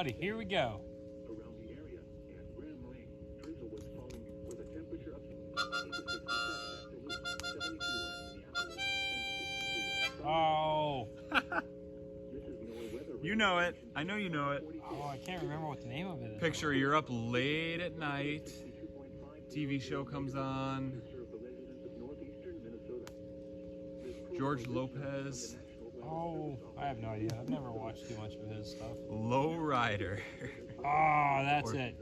buddy, here we go. Around the area, and grim rain, drizzle was falling with a temperature of 67 at Duluth, 72 at Minneapolis, and 63 at Oh. This is NOAA weather. You know it. I know you know it. Oh, I can't remember what the name of it is. Picture you're up late at night. TV show comes on. George Lopez. Oh, I have no idea. I've never watched too much of his stuff. Low Rider. Oh, that's it.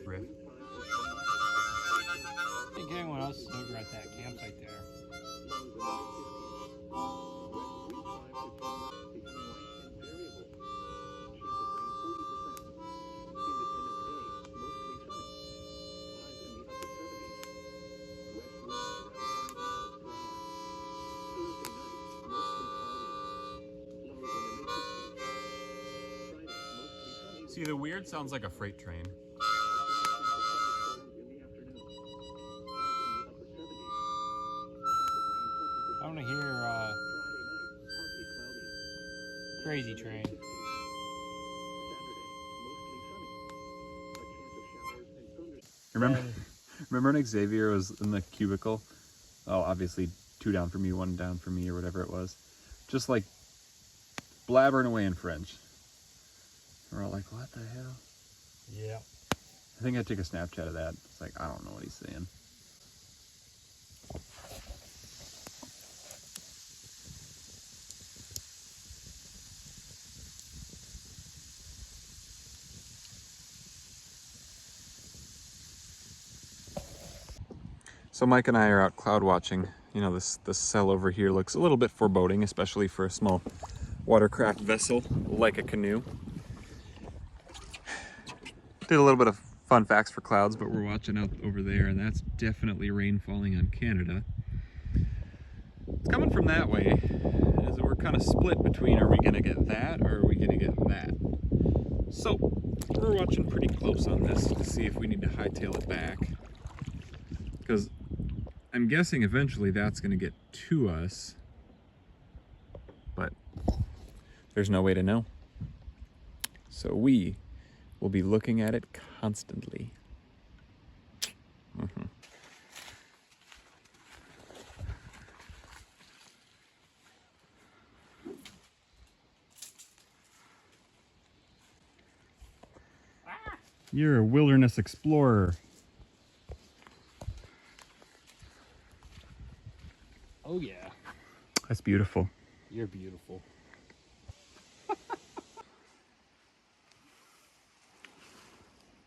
Riff. I think anyone else is over at that campsite there. See, the weird sounds like a freight train. I want to hear Crazy Train. Remember when Xavier was in the cubicle? Oh, obviously 2 down for me, 1 down for me, or whatever it was. Just like blabbering away in French. We're all like, what the hell? Yeah. I think I took a Snapchat of that. It's like, I don't know what he's saying. So Mike and I are out cloud watching. You know, this cell over here looks a little bit foreboding, especially for a small watercraft vessel like a canoe. Did a little bit of fun facts for clouds, but we're watching out over there, and that's definitely rain falling on Canada. It's coming from that way, as we're kind of split between, are we going to get that or are we going to get that? So we're watching pretty close on this to see if we need to hightail it back, because I'm guessing eventually that's going to get to us, but there's no way to know. So we will be looking at it constantly. You're a wilderness explorer. Oh, yeah. That's beautiful. You're beautiful.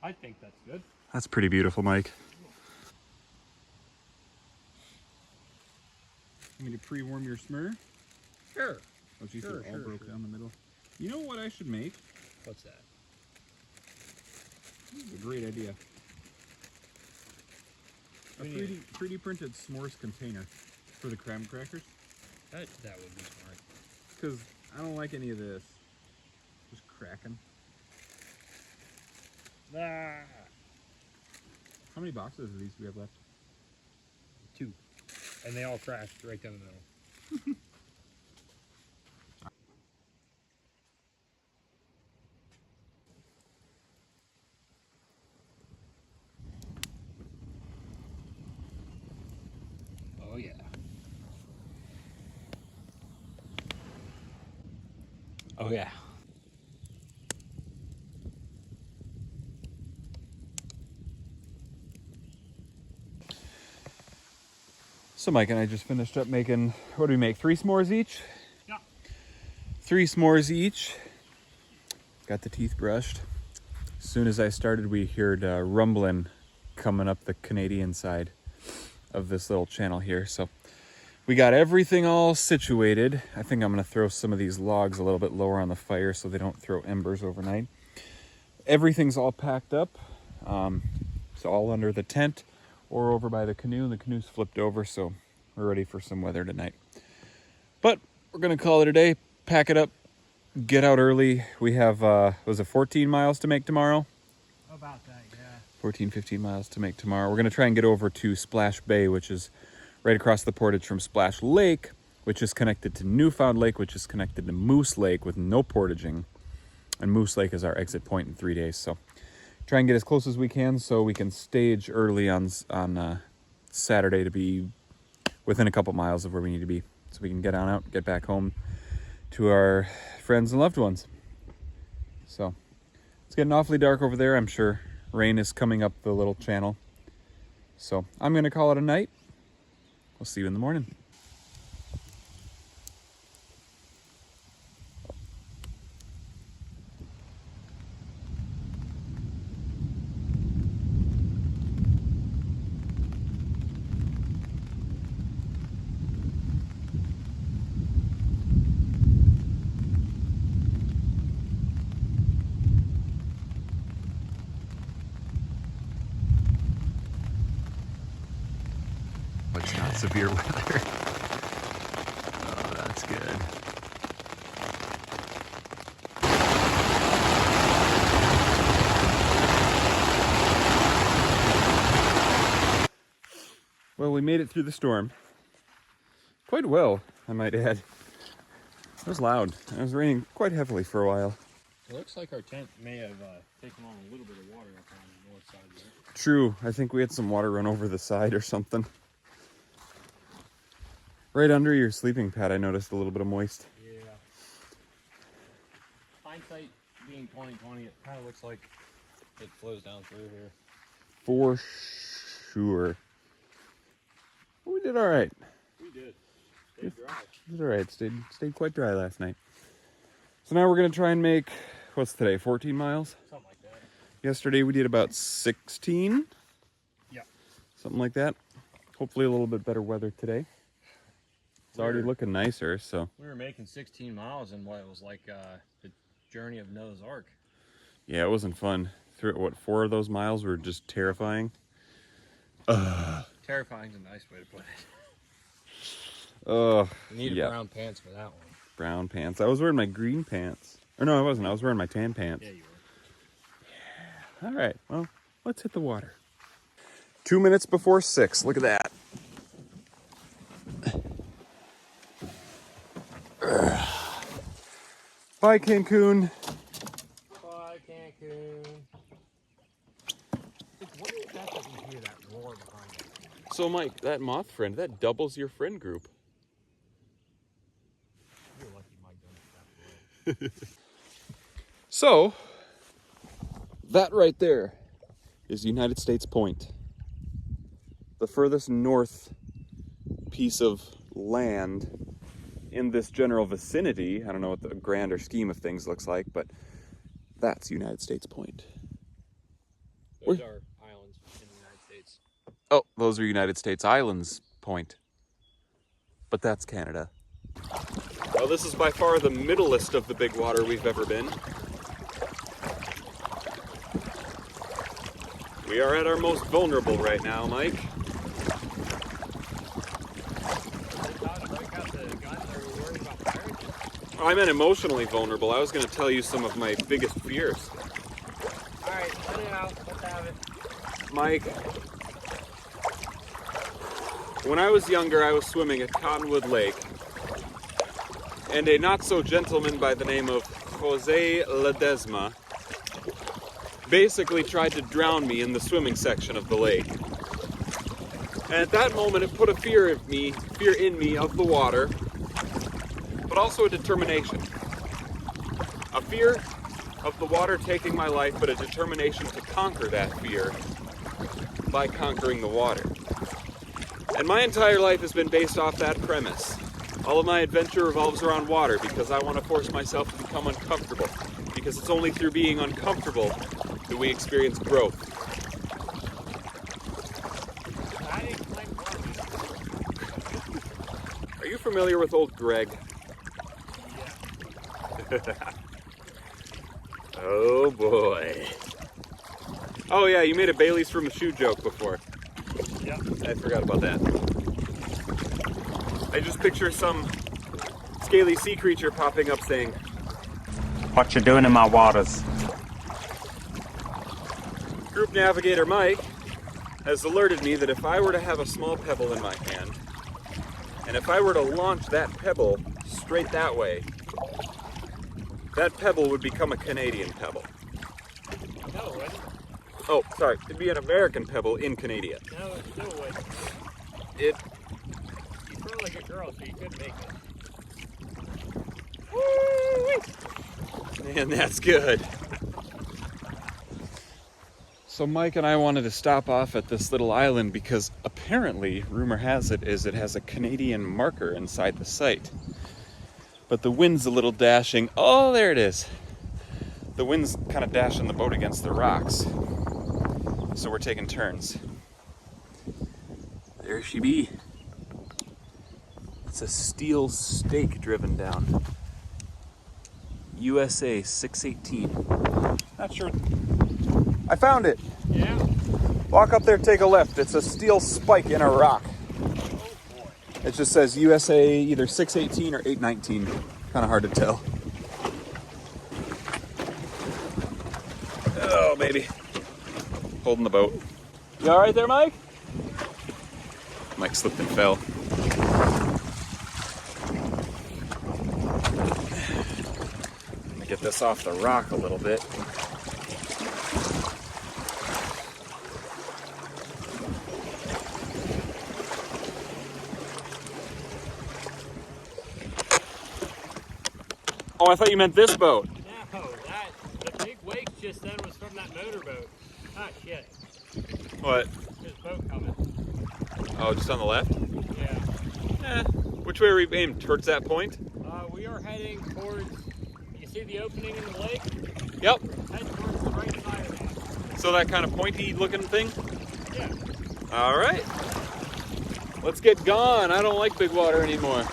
I think that's good. That's pretty beautiful, Mike. You need to pre-warm your smur? Sure. Oh, geez, Sure, they're all sure, broke sure. down the middle. You know what I should make? What's that? This is a great idea. A 3D printed s'mores container for the crab crackers. That would be smart. Because I don't like any of this. Just cracking. Ah. How many boxes of these do we have left? 2. And they all crashed right down the middle. Oh yeah. Oh yeah. So Mike and I just finished up making, what do we make, 3 s'mores each? Yeah. 3 s'mores each. Got the teeth brushed. As soon as I started, we heard rumbling coming up the Canadian side of this little channel here. So we got everything all situated. I think I'm gonna throw some of these logs a little bit lower on the fire so they don't throw embers overnight. Everything's all packed up. It's all under the tent or over by the canoe. The canoe's flipped over, so we're ready for some weather tonight. But we're gonna call it a day, pack it up, get out early. We have, was it 14 miles to make tomorrow? About that, yeah. 14, 15 miles to make tomorrow. We're gonna try and get over to Splash Bay, which is right across the portage from Splash Lake, which is connected to Newfound Lake, which is connected to Moose Lake with no portaging. And Moose Lake is our exit point in 3 days. So try and get as close as we can so we can stage early on Saturday to be within a couple miles of where we need to be. So we can get on out, get back home to our friends and loved ones. So it's getting awfully dark over there. I'm sure rain is coming up the little channel. So I'm going to call it a night. We'll see you in the morning. It's not severe weather. Oh, that's good. Well, we made it through the storm. Quite well, I might add. It was loud. It was raining quite heavily for a while. It looks like our tent may have taken on a little bit of water up on the north side there. True. I think we had some water run over the side or something. Right under your sleeping pad, I noticed a little bit of moist. Yeah. Hindsight being 2020, it kind of looks like it flows down through here. For sure. We did all right. We did. Stayed dry. We did all right. Stayed quite dry last night. So now we're gonna try and make, what's today, 14 miles? Something like that. Yesterday we did about 16. Yeah. Something like that. Hopefully a little bit better weather today. It's already looking nicer, so. We were making 16 miles in what it was like the journey of Noah's Ark. Yeah, it wasn't fun. Through what, 4 of those miles were just terrifying. Terrifying is a nice way to put it. You needed brown pants for that one. Brown pants. I was wearing my green pants. Or no, I wasn't. I was wearing my tan pants. Yeah, you were. Yeah. All right. Well, let's hit the water. 2 minutes before 6. Look at that. Bye, Cancun. Bye, Cancun. What is that that we hear that roar behind us? So, Mike, that moth friend, that doubles your friend group. You're lucky Mike doesn't stop. So, that right there is United States Point. The furthest north piece of land in this general vicinity. I don't know what the grander scheme of things looks like, but that's United States Point. Those are islands in the United States. Oh, those are United States Islands Point. But that's Canada. Well, this is by far the middlest of the big water we've ever been. We are at our most vulnerable right now, Mike. I meant emotionally vulnerable. I was going to tell you some of my biggest fears. Alright, let it out. Let's have it. Mike, when I was younger, I was swimming at Cottonwood Lake, and a not-so-gentleman by the name of Jose Ledesma basically tried to drown me in the swimming section of the lake. And at that moment, it put a fear in me of the water, but also a determination. A fear of the water taking my life, but a determination to conquer that fear by conquering the water. And my entire life has been based off that premise. All of my adventure revolves around water because I want to force myself to become uncomfortable. Because it's only through being uncomfortable that we experience growth. Are you familiar with old Greg? Oh boy. Oh yeah, you made a Bailey's from a shoe joke before. Yep. I forgot about that. I just picture some scaly sea creature popping up saying, What you doing in my waters? Group Navigator Mike has alerted me that if I were to have a small pebble in my hand And if I were to launch that pebble straight that way, that pebble would become a Canadian pebble. No, it wouldn't. Oh, sorry, it'd be an American pebble in Canada. No, it still wouldn't. It, You throw like a girl, so you could make it. man, that's good. So Mike and I wanted to stop off at this little island because apparently, rumor has it, is it has a Canadian marker inside the site. But the wind's a little dashing. Oh, there it is. The wind's kind of dashing the boat against the rocks. So we're taking turns. There she be. It's a steel stake driven down. USA 618. Not sure. I found it. Yeah. Walk up there, take a left. It's a steel spike in a rock. Oh boy. It just says USA either 618 or 819. Kind of hard to tell. Oh, baby. Holding the boat. You all right there, Mike? Mike slipped and fell. Let me get this off the rock a little bit. Oh, I thought you meant this boat. No, the big wake just then was from that motorboat. Ah, shit. What? There's a boat coming. Oh, just on the left? Yeah. Which way are we aimed? Towards that point? We are heading towards, you see the opening in the lake? Yep. Head towards the right side of that. So that kind of pointy looking thing? Yeah. All right. Let's get gone. I don't like big water anymore. No,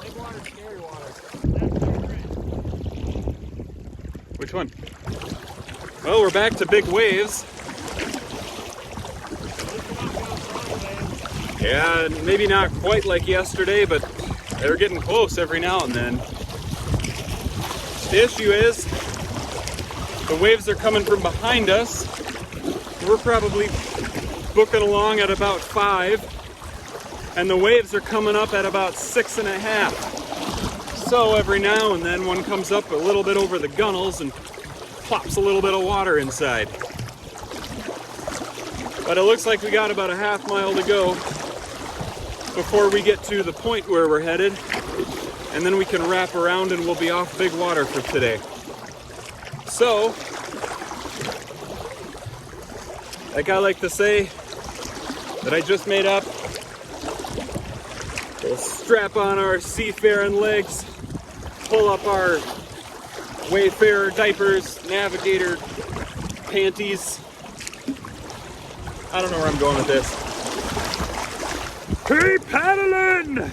big water, scary water. That's our friend. Which one? Well, we're back to big waves. Yeah, maybe not quite like yesterday, but they're getting close every now and then. The issue is, the waves are coming from behind us. We're probably booking along at about 5, and the waves are coming up at about 6.5. So every now and then one comes up a little bit over the gunnels and plops a little bit of water inside. But it looks like we got about a half mile to go before we get to the point where we're headed, and then we can wrap around and we'll be off big water for today. So, like I like to say, that I just made up, we'll strap on our seafaring legs, pull up our wayfarer diapers, navigator panties. I don't know where I'm going with this. Keep paddling!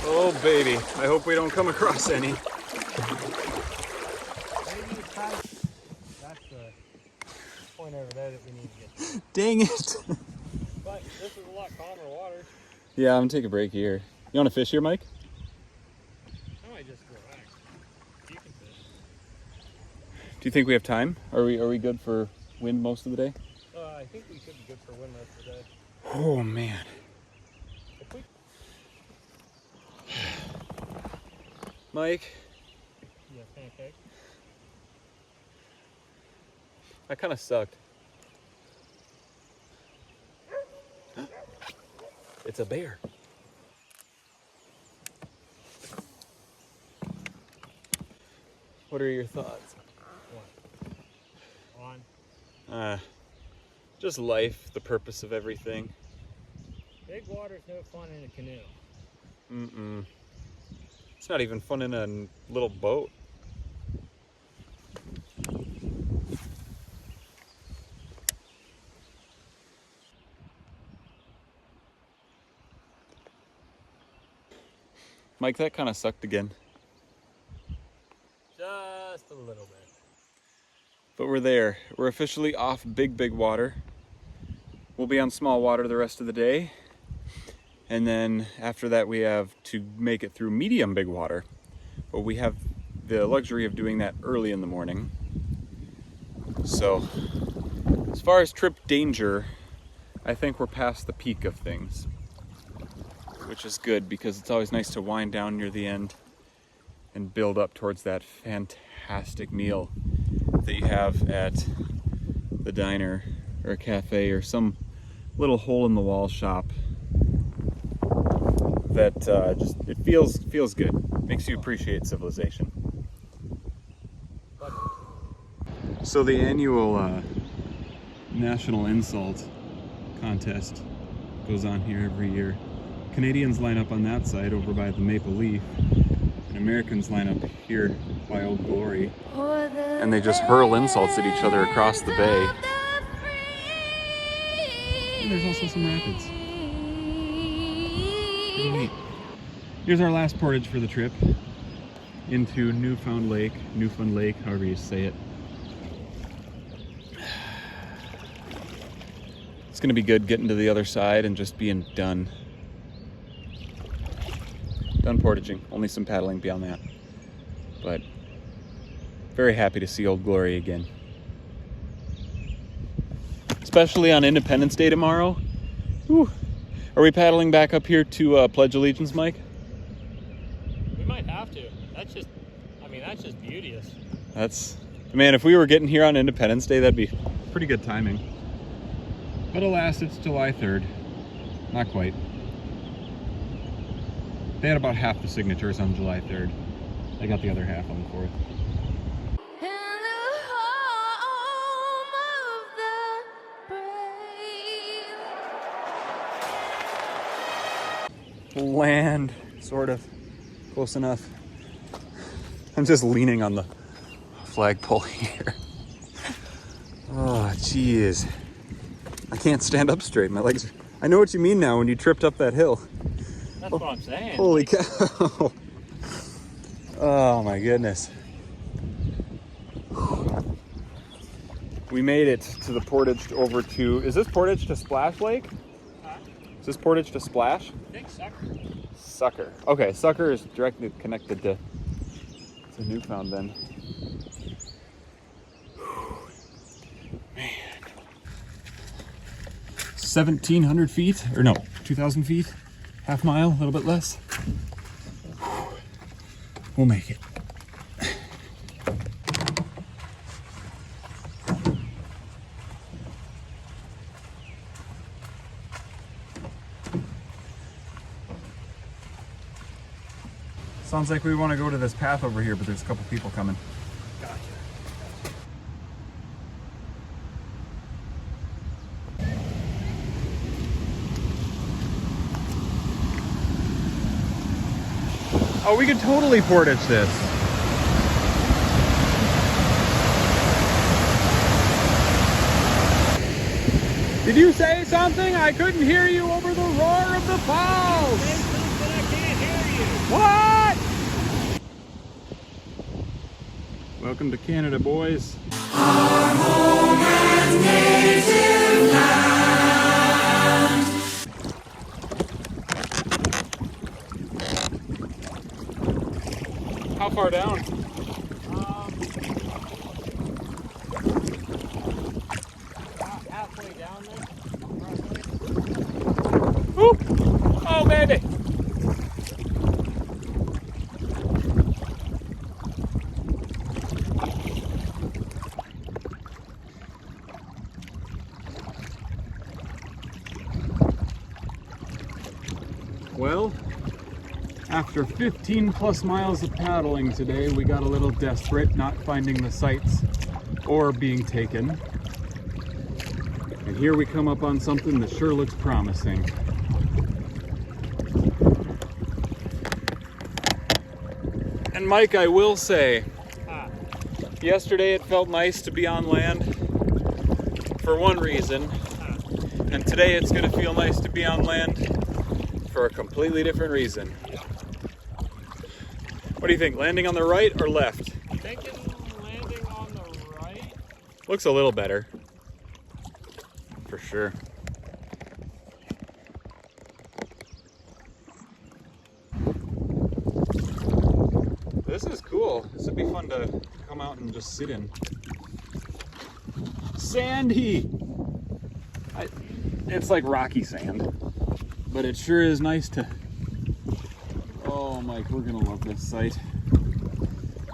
Oh baby, I hope we don't come across any. That's the point over there that we need to get to. Dang it. But this is a lot calmer water. Yeah, I'm gonna take a break here. You wanna fish here, Mike? I might just relax. You can fish. Do you think we have time? Are we good for wind most of the day? I think we should be good for wind most of the day. Oh man. If we... Mike, Yeah, pancake. that kind of sucked. It's a bear. What are your thoughts? What? On. Just life, the purpose of everything. Big water's no fun in a canoe. Mm-mm. It's not even fun in a little boat. Mike, that kind of sucked again. Just a little bit. But we're there. We're officially off big water. We'll be on small water the rest of the day. And then after that we have to make it through medium big water, but we have the luxury of doing that early in the morning. So as far as trip danger, I think we're past the peak of things, which is good because it's always nice to wind down near the end and build up towards that fantastic meal that you have at the diner or a cafe or some little hole-in-the-wall shop that just, it feels good. Makes you appreciate civilization. So the annual National Insult Contest goes on here every year. Canadians line up on that side over by the Maple Leaf, and Americans line up here by Old Glory, and they just hurl insults at each other across the bay. And there's also some rapids. Pretty neat. Here's our last portage for the trip into Newfound Lake, however you say it. It's gonna be good getting to the other side and just being done. Done portaging, only some paddling beyond that. But very happy to see Old Glory again. Especially on Independence Day tomorrow. Whew. Are we paddling back up here to Pledge Allegiance, Mike? We might have to. That's just beauteous. Man, if we were getting here on Independence Day, that'd be pretty good timing. But alas, it's July 3rd. Not quite. They had about half the signatures on July 3rd. They got the other half on the 4th. Land, sort of. Close enough. I'm just leaning on the flagpole here. Oh, jeez. I can't stand up straight. My legs are... I know what you mean now when you tripped up that hill. That's what I'm saying. Holy cow. Oh my goodness. We made it to the portage over to... Is this portage to Splash Lake? Huh? Is this portage to Splash? I think Sucker. Sucker. Okay, Sucker is directly connected to Newfound then. Man. 1,700 feet, or no, 2,000 feet, half mile, a little bit less. We'll make it. Sounds like we want to go to this path over here, but there's a couple people coming. Gotcha. Oh, we could totally portage this. Did you say something? I couldn't hear you over the roar of the falls. Say something, I can't hear you. What? Welcome to Canada, boys. Our home and native land. How far down? About halfway down there. Woo! Oh, baby! Well, after 15 plus miles of paddling today, we got a little desperate, not finding the sights or being taken. And here we come up on something that sure looks promising. And Mike, I will say, yesterday it felt nice to be on land for one reason, and today it's going to feel nice to be on land for a completely different reason. What do you think, landing on the right or left? I'm thinking landing on the right. Looks a little better. For sure. This hill. This would be fun to come out and just sit in. Sandy! It's like rocky sand, but it sure is nice to... Oh, Mike, we're gonna love this site.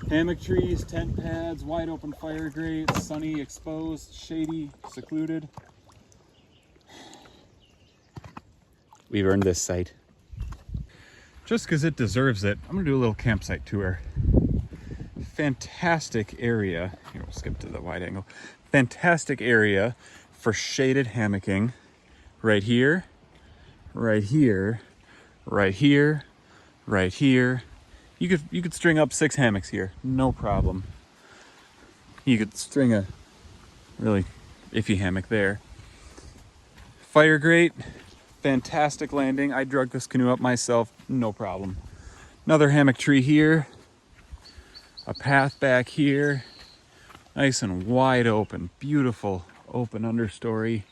Hammock trees, tent pads, wide open fire grate, sunny, exposed, shady, secluded. We've earned this site. Just because it deserves it, I'm gonna do a little campsite tour. Fantastic area. Here, we'll skip to the wide angle. Fantastic area for shaded hammocking. Right here, right here, right here, right here. You could string up 6 hammocks here, no problem. You could string a really iffy hammock there. Fire grate, fantastic landing. I drug this canoe up myself, no problem. Another hammock tree here. A path back here. Nice and wide open, beautiful open understory.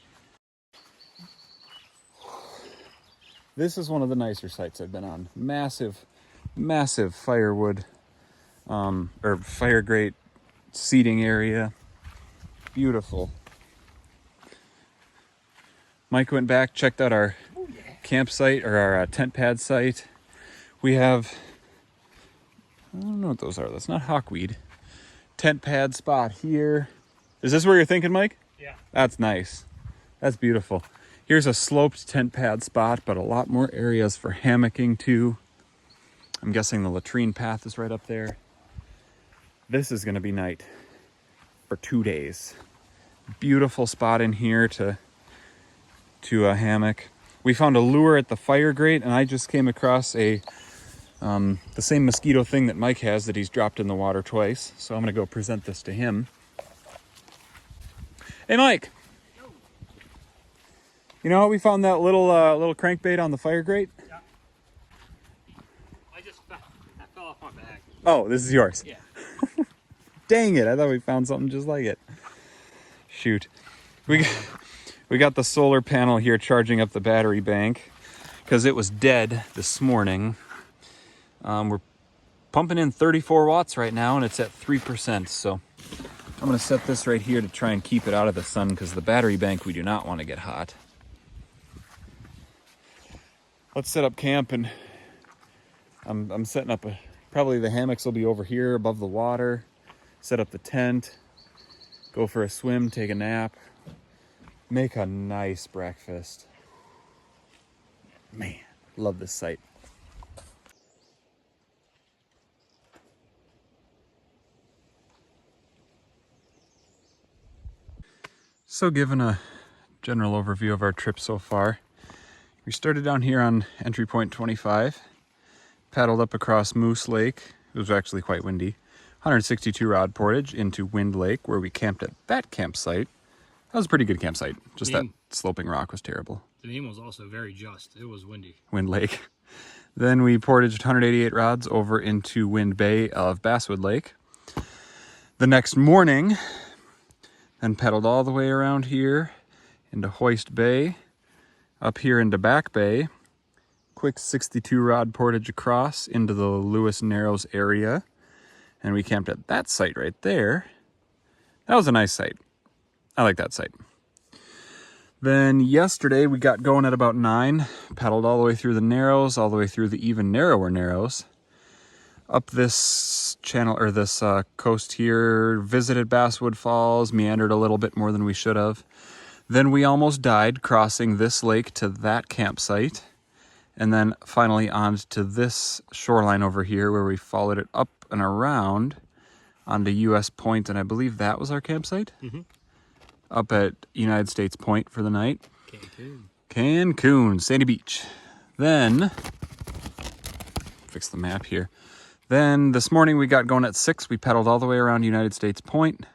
This is one of the nicer sites I've been on. Massive firewood or fire grate seating area. Beautiful. Mike went back, checked out our campsite or our tent pad site. We have, I don't know what those are. That's not hawkweed. Tent pad spot here. Is this where you're thinking, Mike? Yeah. That's nice. That's beautiful. Here's a sloped tent pad spot, but a lot more areas for hammocking too. I'm guessing the latrine path is right up there. This is gonna be night for 2 days. Beautiful spot in here to a hammock. We found a lure at the fire grate, and I just came across the same mosquito thing that Mike has that he's dropped in the water twice. So I'm gonna go present this to him. Hey, Mike. You know how we found that little crankbait on the fire grate? Yeah. I fell off my bag. Oh, this is yours. Yeah. Dang it, I thought we found something just like it. Shoot. We got the solar panel here charging up the battery bank because it was dead this morning. We're pumping in 34 watts right now and it's at 3%. So I'm gonna set this right here to try and keep it out of the sun because the battery bank, we do not want to get hot. Let's set up camp, and I'm setting up probably the hammocks will be over here above the water. Set up the tent, go for a swim, take a nap, make a nice breakfast. Man, love this site. So given a general overview of our trip so far, we started down here on entry point 25, paddled up across Moose Lake. It was actually quite windy. 162 rod portage into Wind Lake, where we camped at that campsite. That was a pretty good campsite. Just that sloping rock was terrible. The name was also very just. It was windy. Wind Lake. Then we portaged 188 rods over into Wind Bay of Basswood Lake. The next morning, then paddled all the way around here into Hoist Bay, up here into Back Bay, quick 62 rod portage across into the Lewis Narrows area, and we camped at that site right there. That was a nice site. I like that site. Then yesterday we got going at about 9, paddled all the way through the Narrows, all the way through the even narrower Narrows, up this channel or this coast here, visited Basswood Falls, meandered a little bit more than we should have. Then we almost died crossing this lake to that campsite, and then finally on to this shoreline over here where we followed it up and around onto US Point, and I believe that was our campsite. Mm-hmm. Up at United States Point for the night. Cancun. Cancun, Sandy Beach. Then, fix the map here. Then this morning we got going at 6. We paddled all the way around United States Point.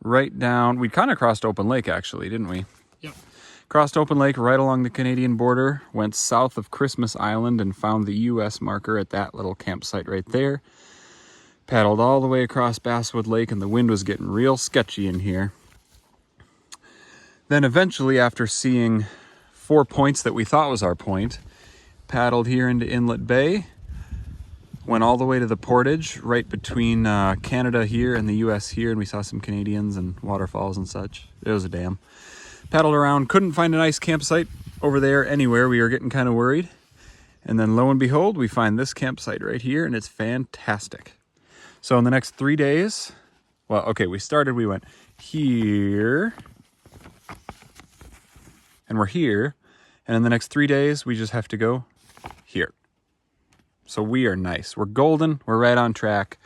Right down, we kind of crossed Open Lake actually, didn't we? Yep. Crossed Open Lake right along the Canadian border, went south of Christmas Island and found the US marker at that little campsite right there. Paddled all the way across Basswood Lake, and the wind was getting real sketchy in here. Then eventually, after seeing 4 points that we thought was our point, paddled here into Inlet Bay, Went all the way to the portage right between Canada here and the US here, and we saw some Canadians and waterfalls and such. It was a dam. Paddled around, couldn't find a nice campsite over there anywhere. We were getting kind of worried. And then lo and behold, we find this campsite right here, and it's fantastic. So in the next 3 days, well, okay, we went here, and we're here, and in the next 3 days, we just have to go here. So we are nice. We're golden, we're right on track,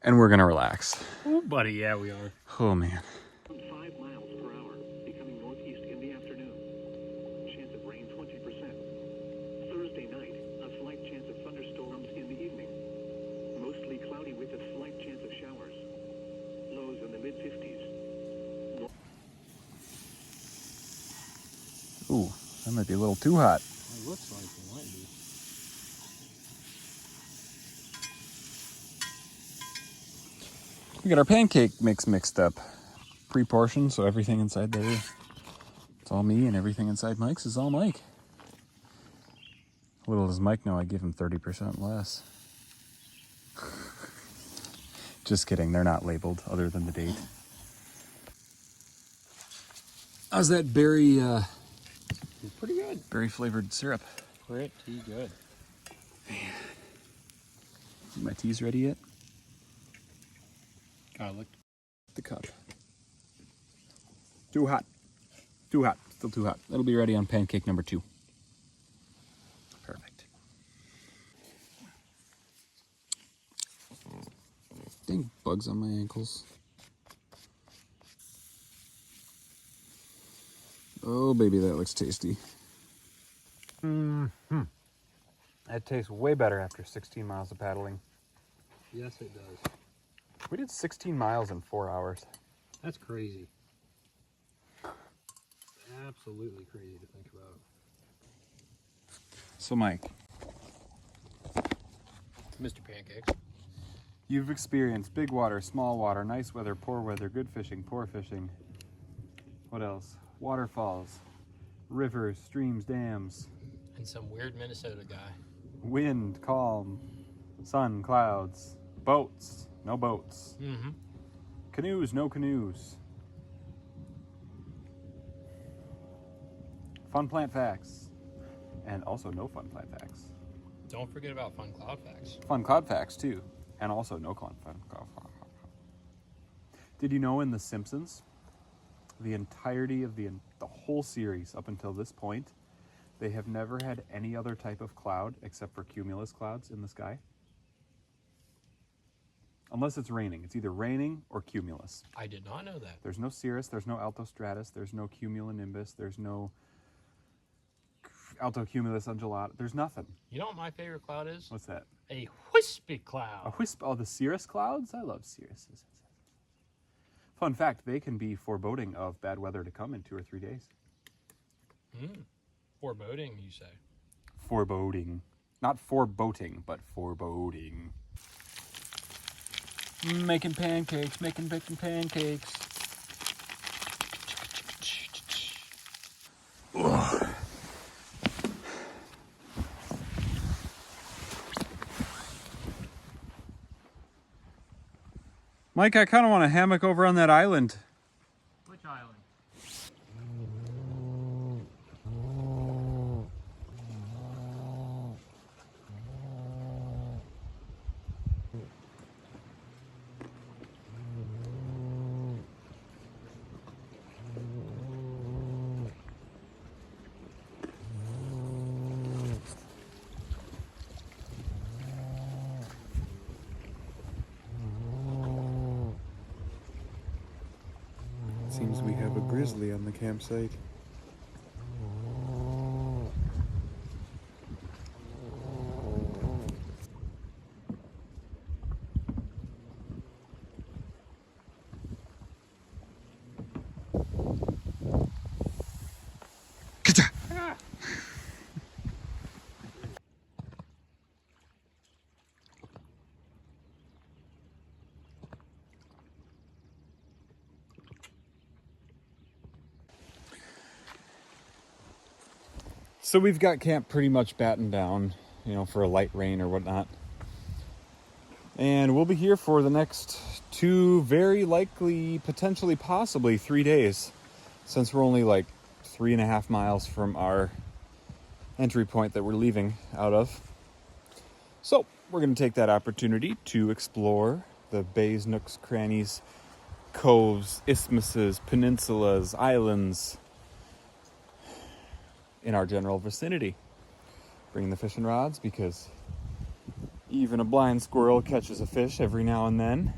and we're gonna relax. Oh, buddy, yeah, we are. Oh, man. 5 miles per hour, becoming northeast in the afternoon. Chance of rain 20%. Thursday night, a slight chance of thunderstorms in the evening. Mostly cloudy with a slight chance of showers. Lows in the mid-50s. Ooh, that might be a little too hot. It looks like it might be. We got our pancake mix mixed up. Pre-portioned, so everything inside there, it's all me, and everything inside Mike's is all Mike. Little does Mike know I give him 30% less. Just kidding, they're not labeled other than the date. How's that berry, It's pretty good. berry flavored syrup? Pretty good. My tea's ready yet? God, look. The cup. Too hot. Too hot. Still too hot. That'll be ready on pancake number 2. Perfect. Dang bugs on my ankles. Oh, baby, that looks tasty. That tastes way better after 16 miles of paddling. Yes, it does. We did 16 miles in 4 hours. That's crazy. Absolutely crazy to think about. So, Mike, Mr. Pancakes. you've experienced big water, small water, nice weather, poor weather, good fishing, poor fishing. What else? Waterfalls, rivers, streams, dams, And some weird Minnesota guy. wind, calm, sun, clouds, boats, no boats, Mm-hmm. canoes, no canoes. Fun plant facts, and also no fun plant facts. Don't forget about fun cloud facts. Fun cloud facts too, and also no fun cloud. Did you know in The Simpsons, the entirety of the whole series up until this point, they have never had any other type of cloud except for cumulus clouds in the sky? Unless it's raining. It's either raining or cumulus. I did not know that. There's no cirrus, there's no altostratus, there's no cumulonimbus, there's no altocumulus undulata. There's nothing. You know what my favorite cloud is? What's that? A wispy A cloud. wisp. Oh, the cirrus clouds? I love cirruses. Fun fact, they can be foreboding of bad weather to come in 2 or 3 days. Foreboding, you say? Foreboding. Not foreboding, but foreboding. Making pancakes, making pancakes. Ugh. Mike, I kind of want a hammock over on that island. Which island? Seems we have a grizzly on the campsite. So we've got camp pretty much battened down, you know, for a light rain or whatnot. And we'll be here for the next 2, very likely, potentially, possibly 3 days, since we're only like 3.5 miles from our entry point that we're leaving out of. So we're going to take that opportunity to explore the bays, nooks, crannies, coves, isthmuses, peninsulas, islands in our general vicinity. Bring the fishing rods because even a blind squirrel catches a fish every now and then.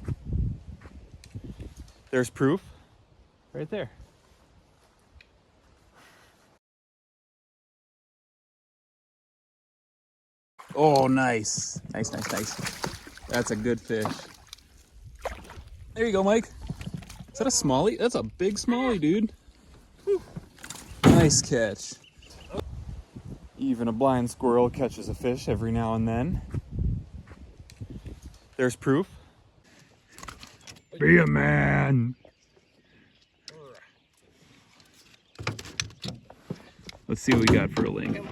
There's proof right there. Oh, nice. Nice. That's a good fish. There you go, Mike. Is that a smallie? That's a big smallie, dude. Whew. Nice catch. Even a blind squirrel catches a fish every now and then. There's proof. Be a man. Let's see what we got for a length.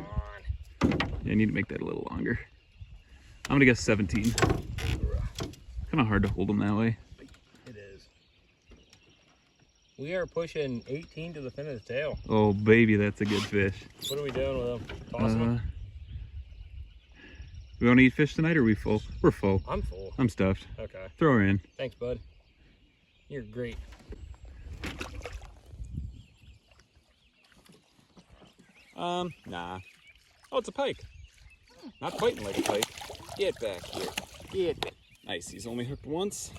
Yeah, I need to make that a little longer. I'm gonna guess 17. Kind of hard to hold them that way. It is. We are pushing 18 to the fin of the tail. Oh, baby, that's a good fish. What are we doing with them? Tossing them? We want to eat fish tonight, or are we full? We're full. I'm full. I'm stuffed. Okay. Throw her in. Thanks, bud. You're great. Nah. Oh, it's a pike. Not fighting like a pike. Get back here. Get back. Nice, he's only hooked once.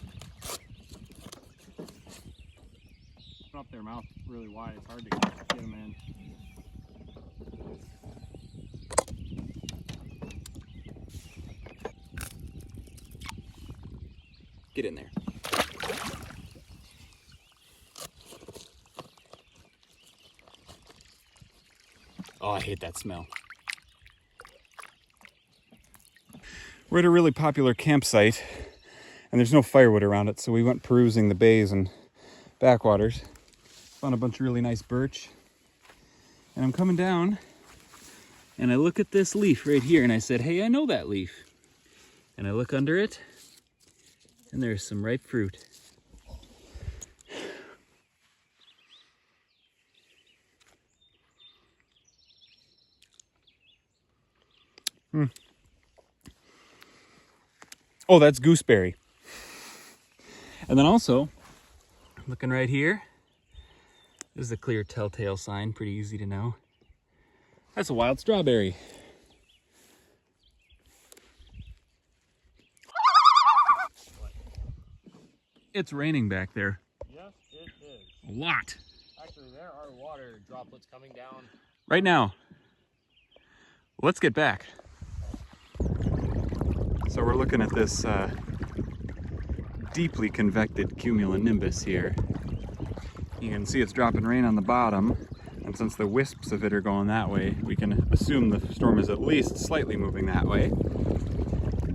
Open up their mouth really wide. It's hard to get them in. Get in there. Oh, I hate that smell. We're at a really popular campsite, and there's no firewood around it, so we went perusing the bays and backwaters. Found a bunch of really nice birch. And I'm coming down, and I look at this leaf right here, and I said, hey, I know that leaf. And I look under it, and there's some ripe fruit. Oh, that's gooseberry. And then also, looking right here, this is a clear telltale sign, pretty easy to know. That's a wild strawberry. It's raining back there. Yes, it is. A lot. Actually, there are water droplets coming down. Right now. Let's get back. So we're looking at this deeply convected cumulonimbus here. You can see it's dropping rain on the bottom, and since the wisps of it are going that way, we can assume the storm is at least slightly moving that way.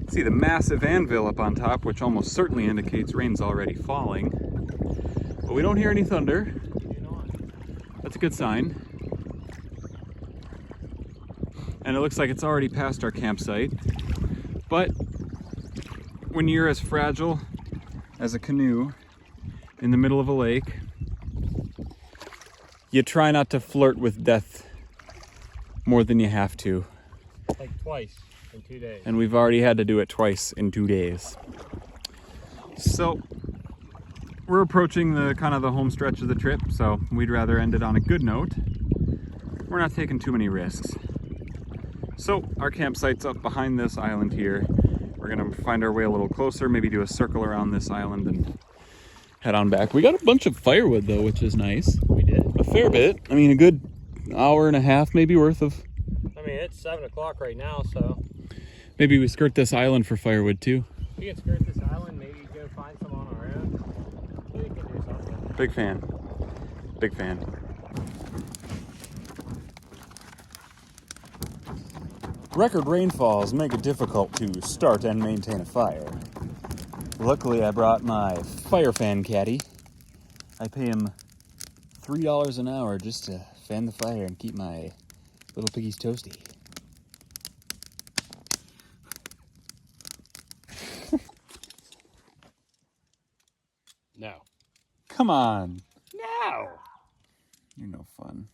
See the massive anvil up on top, which almost certainly indicates rain's already falling. But we don't hear any thunder. That's a good sign. And it looks like it's already past our campsite. But when you're as fragile as a canoe in the middle of a lake, you try not to flirt with death more than you have to. Like twice in 2 days. And we've already had to do it twice in 2 days. So we're approaching the kind of the home stretch of the trip, so we'd rather end it on a good note. We're not taking too many risks. So our campsite's up behind this island here. We're gonna find our way a little closer, maybe do a circle around this island and head on back. We got a bunch of firewood though, which is nice. We did. A fair bit. I mean, a good hour and a half maybe worth of. I mean, it's 7 o'clock right now, so. Maybe we skirt this island for firewood too. We can skirt this island, maybe go find some on our own. We can do something. Big fan. Big fan. Record rainfalls make it difficult to start and maintain a fire. Luckily, I brought my fire fan caddy. I pay him $3 an hour just to fan the fire and keep my little piggies toasty. Come on. No. You're no fun.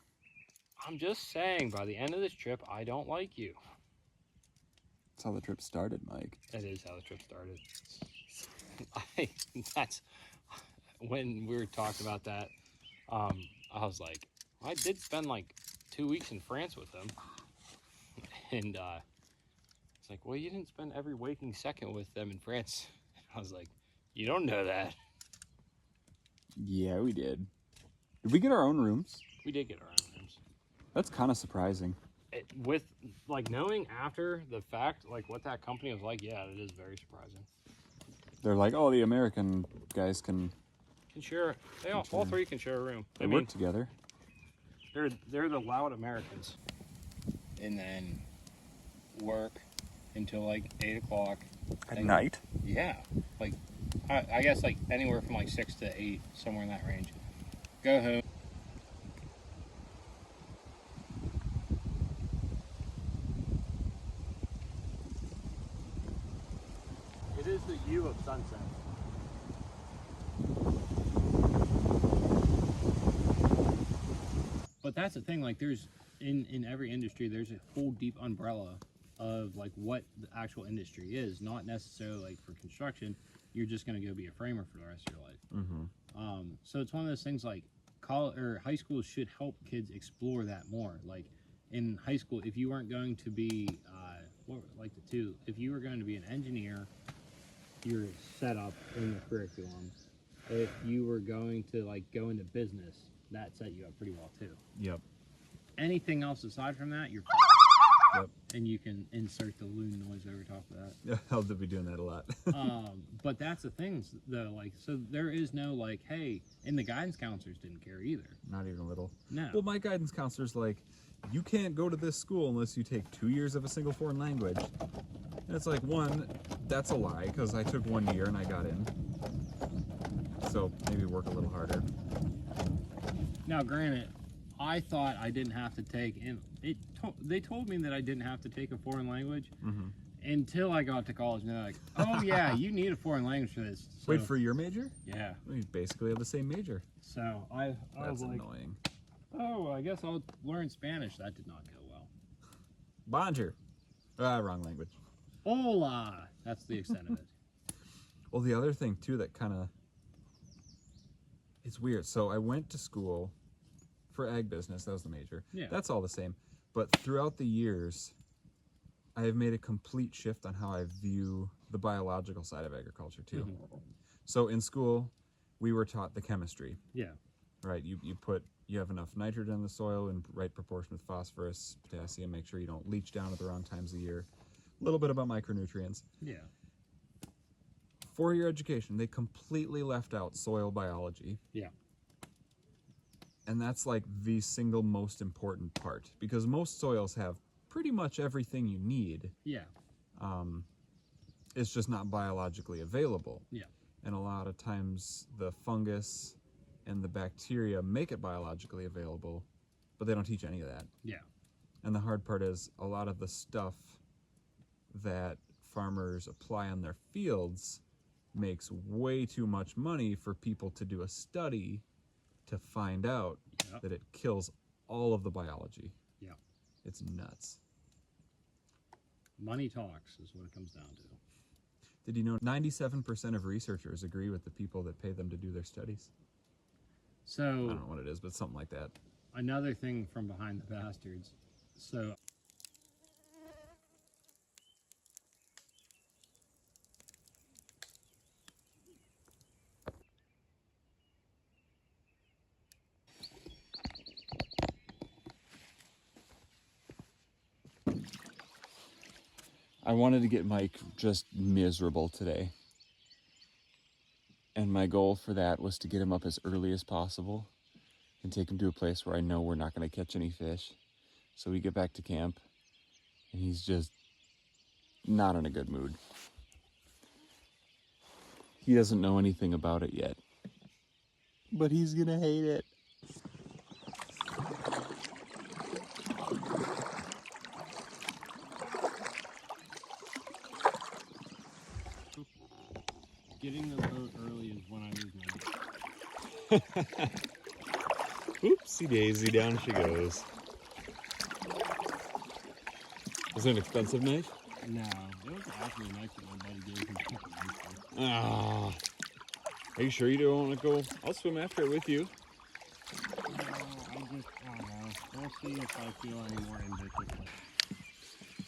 I'm just saying, by the end of this trip, I don't like you. That's how the trip started, Mike. That is how the trip started. That's when we were talking about that. I was like, I did spend like 2 weeks in France with him, and it's like, well, you didn't spend every waking second with them in France. I was like, you don't know that. Yeah, we did. Did we get our own rooms? We did get our own rooms. That's kind of surprising. With like knowing after the fact, like what that company was like, yeah, it is very surprising. They're like, oh, the American guys can Share. They all three can share a room. they work together. They're the loud Americans. And then work until like 8 o'clock At night? Yeah, like I guess like anywhere from like 6 to 8, somewhere in that range. Go home. It is the view of sunset. But that's the thing, like there's in every industry there's a whole deep umbrella of like what the actual industry is, not necessarily like for construction you're just going to go be a framer for the rest of your life. So it's one of those things like college or high school should help kids explore that more. Like in high school, if you weren't going to be if you were going to be an engineer, you're set up in the curriculum. If you were going to like go into business, that set you up pretty well too. Yep. Anything else aside from that, you're Yep. and you can insert the loon noise over top of that. Yeah, I'll be doing that a lot. But that's the thing, though. Like, so there is no like, hey, and the guidance counselors didn't care either. Not even a little. No. Well, my guidance counselor's like, you can't go to this school unless you take 2 years of a single foreign language. And it's like, one, that's a lie, because I took 1 year and I got in. So maybe work a little harder. Now, granted, I thought I didn't have to take, and they told me that I didn't have to take a foreign language until I got to college. And they're like, oh yeah, you need a foreign language for this. So, Wait, for your major? Yeah. We basically have the same major. So I That's was like, annoying. oh, I guess I'll learn Spanish. That did not go well. Bonjour. Wrong language. Hola. That's the extent of it. Well, the other thing too that kind of, it's weird. So I went to school for ag business. That was the major. Yeah. That's all the same. But throughout the years, I have made a complete shift on how I view the biological side of agriculture too. So in school, we were taught the chemistry. Yeah. Right. You have enough nitrogen in the soil in right proportion with phosphorus, potassium. Make sure you don't leach down at the wrong times of the year. A little bit about micronutrients. Yeah. 4-year education, they completely left out soil biology. Yeah. And that's like the single most important part, because most soils have pretty much everything you need. Yeah. It's just not biologically available. Yeah. And a lot of times the fungus and the bacteria make it biologically available, but they don't teach any of that. Yeah. And the hard part is a lot of the stuff that farmers apply on their fields makes way too much money for people to do a study to find out that it kills all of the biology. Yeah. It's nuts. Money talks is what it comes down to. Did you know 97% of researchers agree with the people that pay them to do their studies? So I don't know what it is, but something like that. another thing from behind the bastards. So I wanted to get Mike just miserable today. And my goal for that was to get him up as early as possible and take him to a place where I know we're not going to catch any fish. So we get back to camp and he's just not in a good mood. He doesn't know anything about it yet, but he's going to hate it. getting the boat early is when I lose my Oopsie daisy, down she goes. Was it an expensive knife? No, it was actually a knife that my buddy gave me. Ah. Are you sure you don't want to go? I'll swim after it with you. I don't know. We'll see if I feel any more ambitious.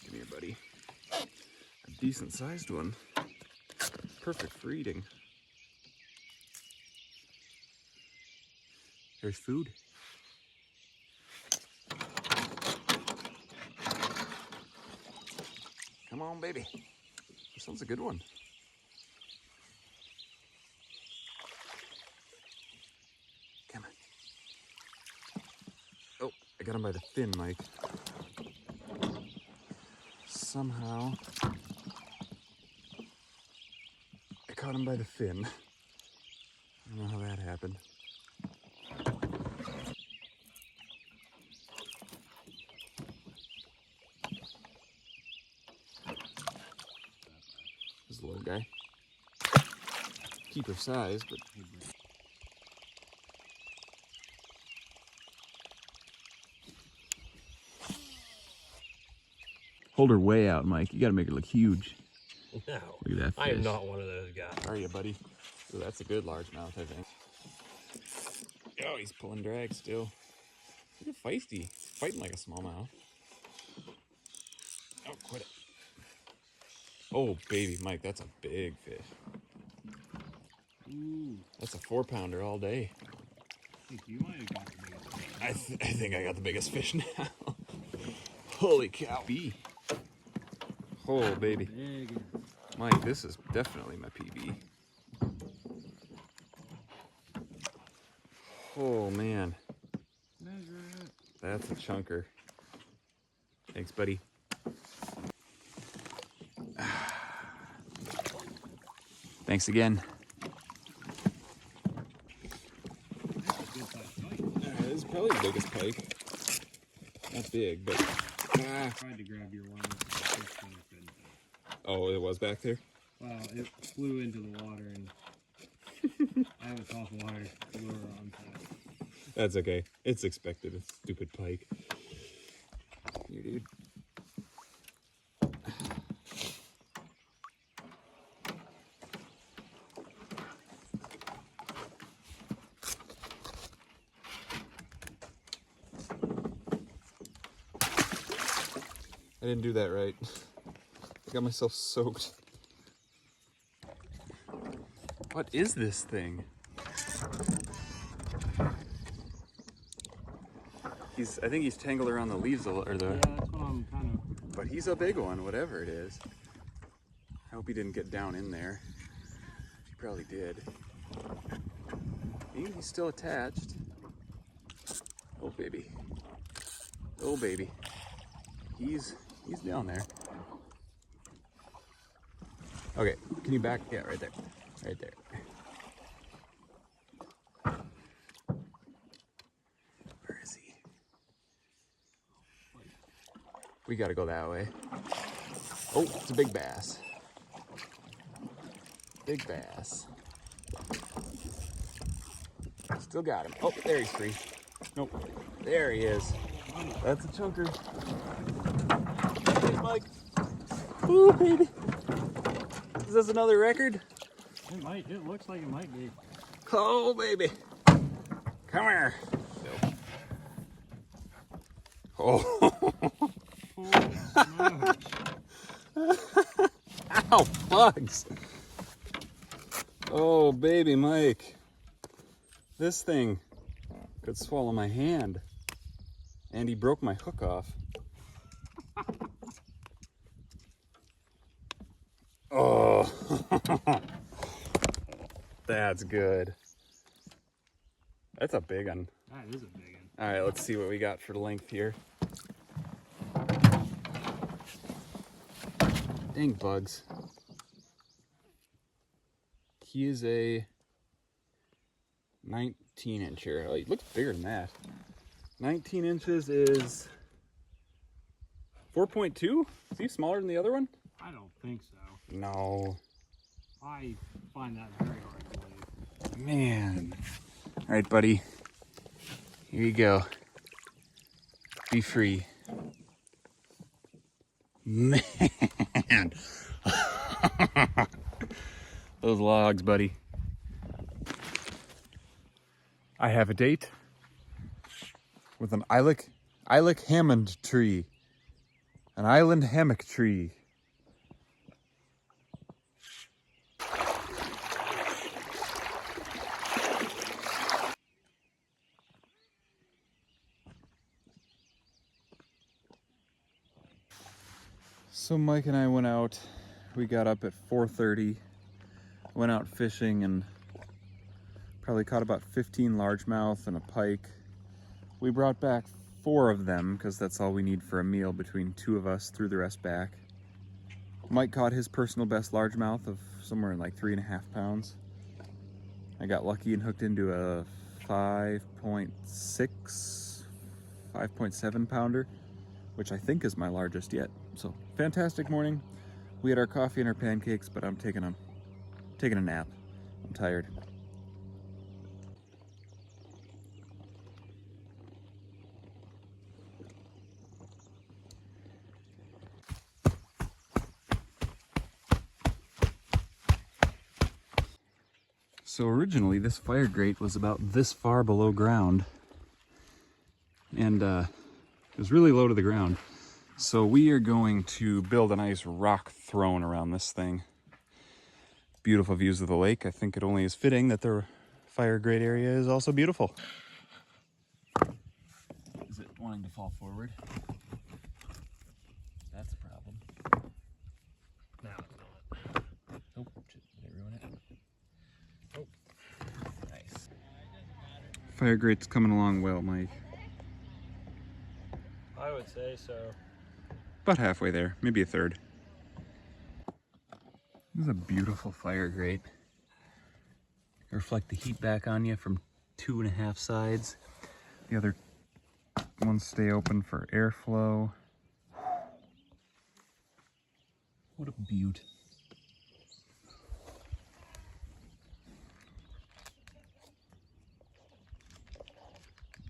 Come here, buddy. A decent sized one. Perfect for eating. There's food. Come on, baby. This one's a good one. Come on. Oh, I got him by the fin, Mike. Somehow, I caught him by the fin. I don't know how that happened. This is a little guy. Keeper size, but hold her way out, Mike. You gotta make her look huge. No, Look at that I am fish. not one of those guys. Are you, buddy? Ooh, that's a good largemouth, I think. Oh, he's pulling drag still. Look at feisty. Fighting like a smallmouth. Oh, quit it. Oh, baby, Mike, that's a big fish. Ooh, That's a 4-pounder all day. I think you might have got the biggest fish. I think I got the biggest fish now. Holy cow. B. Oh, baby. Big. Mike, this is definitely my PB. Oh, man. Measure it. That's a chunker. Thanks, buddy. Thanks again. That's a good sized pike. This is probably the biggest pike. Not big, but... I tried to grab your one with the fish when I couldn't. Oh, it was back there? Well, it flew into the water and I have a top water lure on top. That's okay. It's expected. It's stupid pike. Here, dude. I didn't do that right. I got myself soaked. What is this thing? I think he's tangled around the leaves or the. Yeah, that's what I'm kind of. But he's a big one, whatever it is. I hope he didn't get down in there. He probably did. He's still attached. Oh baby. Oh baby. He's down there. Okay, can you back? Yeah, right there. Right there. Where is he? We gotta go that way. Oh, it's a big bass. Big bass. Still got him. Oh, there he's free. Nope. There he is. That's a chunker. Hey, Mike. Ooh, baby. Is this another record? It might. It looks like it might be. Oh, baby. Come here. Oh. Ow, bugs. Oh, baby Mike. This thing could swallow my hand. And he broke my hook off. Oh. That's good. That's a big one. That is a big one. All right, let's see what we got for length here. Dang bugs. He is a 19-incher. Oh, he looks bigger than that. 19 inches is 4.2? Is he smaller than the other one? I don't think so. No. I find that very hard to believe. Man. All right, buddy. Here you go. Be free. Man. Those logs, buddy. I have a date with an Ilex Hammond tree. An island hammock tree. So Mike and I went out. We got up at 4:30. Went out fishing and probably caught about 15 largemouth and a pike. We brought back 4 of them because that's all we need for a meal between 2 of us, threw the rest back. Mike caught his personal best largemouth of somewhere in like 3.5 pounds. I got lucky and hooked into a 5.7 pounder, which I think is my largest yet. So fantastic morning. We had our coffee and our pancakes, but I'm taking a nap. I'm tired. So originally this fire grate was about this far below ground, and it was really low to the ground. So we are going to build a nice rock throne around this thing. Beautiful views of the lake. I think it only is fitting that the fire grate area is also beautiful. Is it wanting to fall forward? That's a problem. Now it's not. Oh, shit, did I ruin it? Oh. Nice. Fire grate's coming along well, Mike. I would say so. About halfway there, maybe a third. This is a beautiful fire grate. Reflect the heat back on you from 2.5 sides. The other ones stay open for airflow. What a beaut.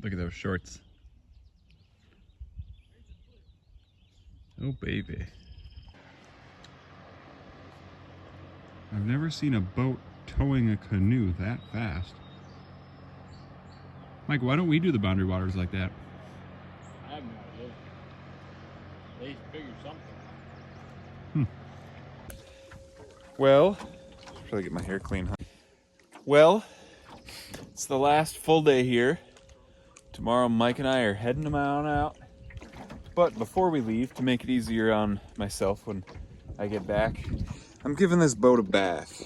Look at those shorts. Oh baby. I've never seen a boat towing a canoe that fast. Mike, why don't we do the boundary waters like that? I have no idea. They figured something. Well, should probably get my hair clean, huh? Well, it's the last full day here. Tomorrow Mike and I are heading them on out. But before we leave, to make it easier on myself when I get back, I'm giving this boat a bath.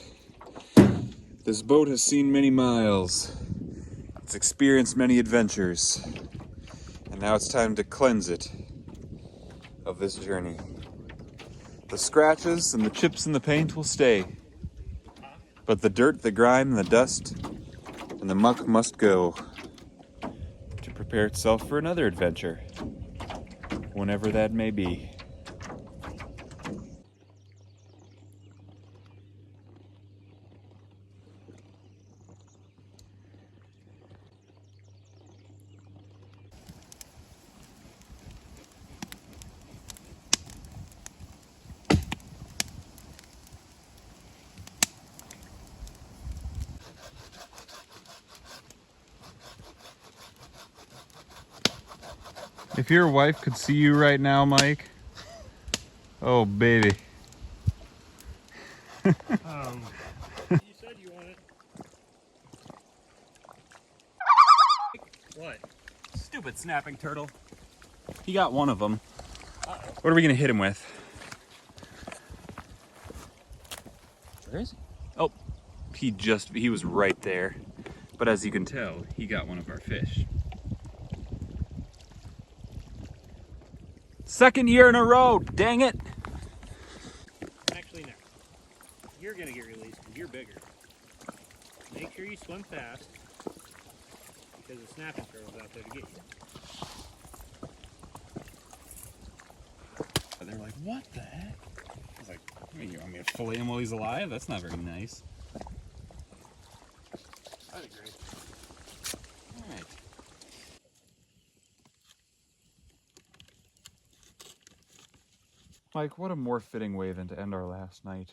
This boat has seen many miles. It's experienced many adventures. And now it's time to cleanse it of this journey. The scratches and the chips and the paint will stay. But the dirt, the grime, the dust, and the muck must go to prepare itself for another adventure, whenever that may be. If your wife could see you right now, Mike, oh baby. You said you wanted. What? Stupid snapping turtle. He got one of them. What are we gonna hit him with? Where is he? Oh, he was right there. But as you can tell, he got one of our fish. Second year in a row, dang it. Actually, no. You're gonna get released because you're bigger. Make sure you swim fast because the snapping turtle's out there to get you. They're like, what the heck? I was like, "What, you want me to fillet him while he's alive? That's not very nice." I'd agree. Mike, what a more fitting way than to end our last night.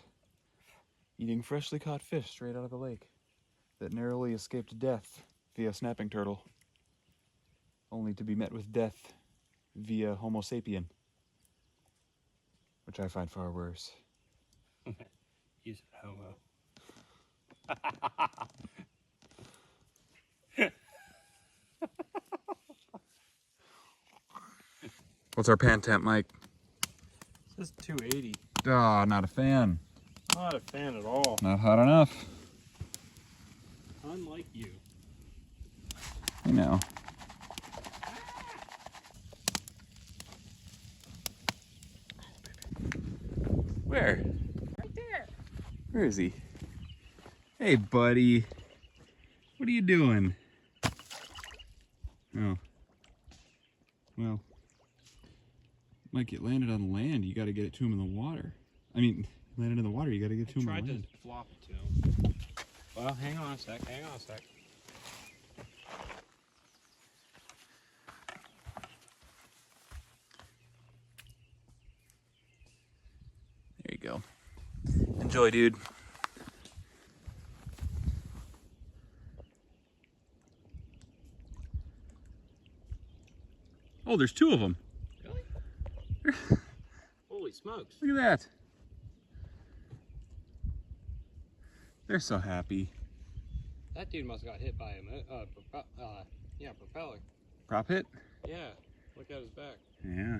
Eating freshly caught fish straight out of the lake that narrowly escaped death via snapping turtle, only to be met with death via Homo sapien, which I find far worse. You said homo. What's our pan temp, Mike? This is 280. Ah, not a fan. Not a fan at all. Not hot enough. Unlike you. I know. Where? Right there. Where is he? Hey, buddy. What are you doing? Oh. Well. Mike, it landed on land. You got to get it to him in the water. I mean, landed in the water. You got to get it to him on land. Tried to flop it to him. Well, hang on a sec. Hang on a sec. There you go. Enjoy, dude. Oh, there's two of them. Really? Holy smokes. Look at that. They're so happy. That dude must have got hit by a propeller. Prop hit? Yeah. Look at his back. Yeah.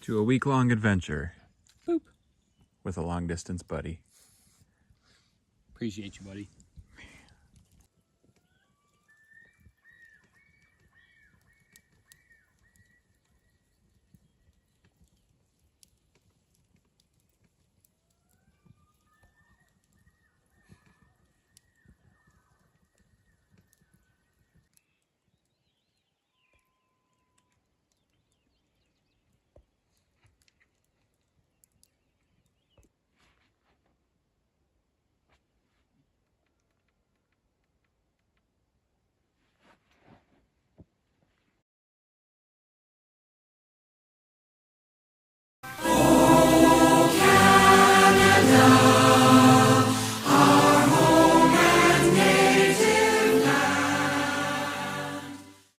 To a week-long adventure. Boop. With a long-distance buddy. Appreciate you, buddy.